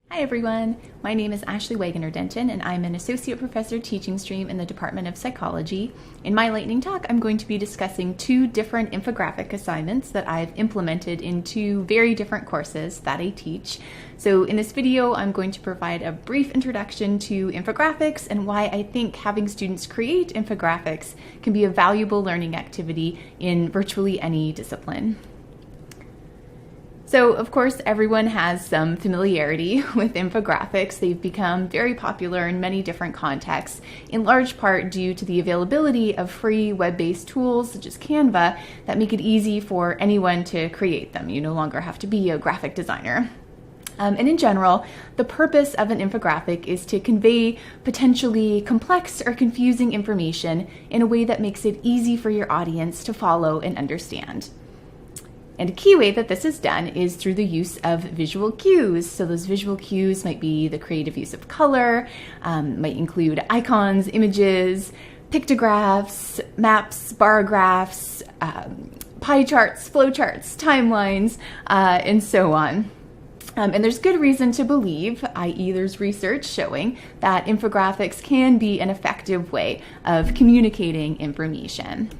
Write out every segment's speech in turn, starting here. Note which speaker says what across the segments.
Speaker 1: Hi everyone, my name is Waggoner Denton and I'm an Associate Professor teaching stream in the Department of Psychology. In my lightning talk, I'm going to be discussing two different infographic assignments that I've implemented in two very different courses that I teach. So in this video, I'm going to provide a brief introduction to infographics and why I think having students create infographics can be a valuable learning activity in virtually any discipline. So, of course, everyone has some familiarity with infographics. They've become very popular in many different contexts, in large part due to the availability of free web-based tools such as Canva that make it easy for anyone to create them. You no longer have to be a graphic designer. And in general, the purpose of an infographic is to convey potentially complex or confusing information in a way that makes it easy for your audience to follow and understand. And a key way that this is done is through the use of visual cues. So those visual cues might be the creative use of color, might include icons, images, pictographs, maps, bar graphs, pie charts, flow charts, timelines, and so on. And there's good reason to believe, i.e. there's research showing that infographics can be an effective way of communicating information.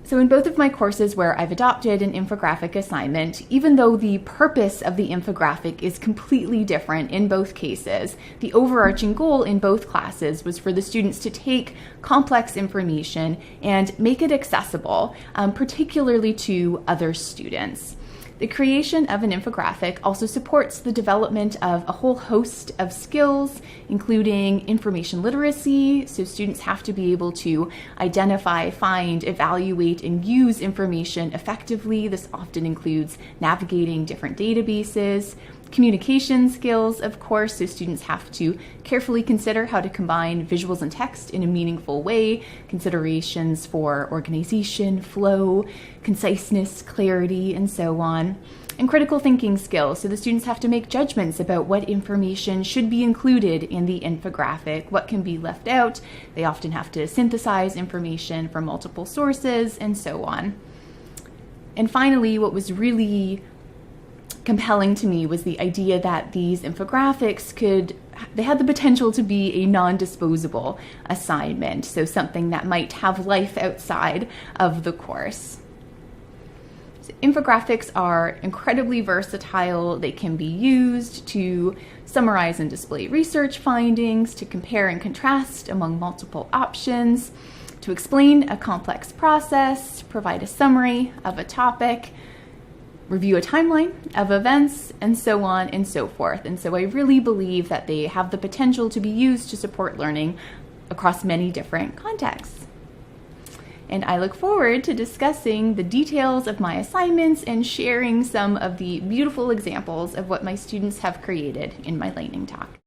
Speaker 1: So in both of my courses where I've adopted an infographic assignment, even though the purpose of the infographic is completely different in both cases, the overarching goal in both classes was for the students to take complex information and make it accessible, particularly to other students. The creation of an infographic also supports the development of a whole host of skills, including information literacy, so students have to be able to identify, find, evaluate, and use information effectively. This often includes navigating different databases. Communication skills, of course, so students have to carefully consider how to combine visuals and text in a meaningful way, considerations for organization, flow, conciseness, clarity, and so on. And critical thinking skills, so the students have to make judgments about what information should be included in the infographic, what can be left out. They often have to synthesize information from multiple sources, and so on. And finally, what was really compelling to me was the idea that these infographics they had the potential to be a non-disposable assignment, so something that might have life outside of the course. So infographics are incredibly versatile. They can be used to summarize and display research findings, to compare and contrast among multiple options, to explain a complex process, to provide a summary of a topic, review a timeline of events, and so on and so forth. And so I really believe that they have the potential to be used to support learning across many different contexts. And I look forward to discussing the details of my assignments and sharing some of the beautiful examples of what my students have created in my lightning talk.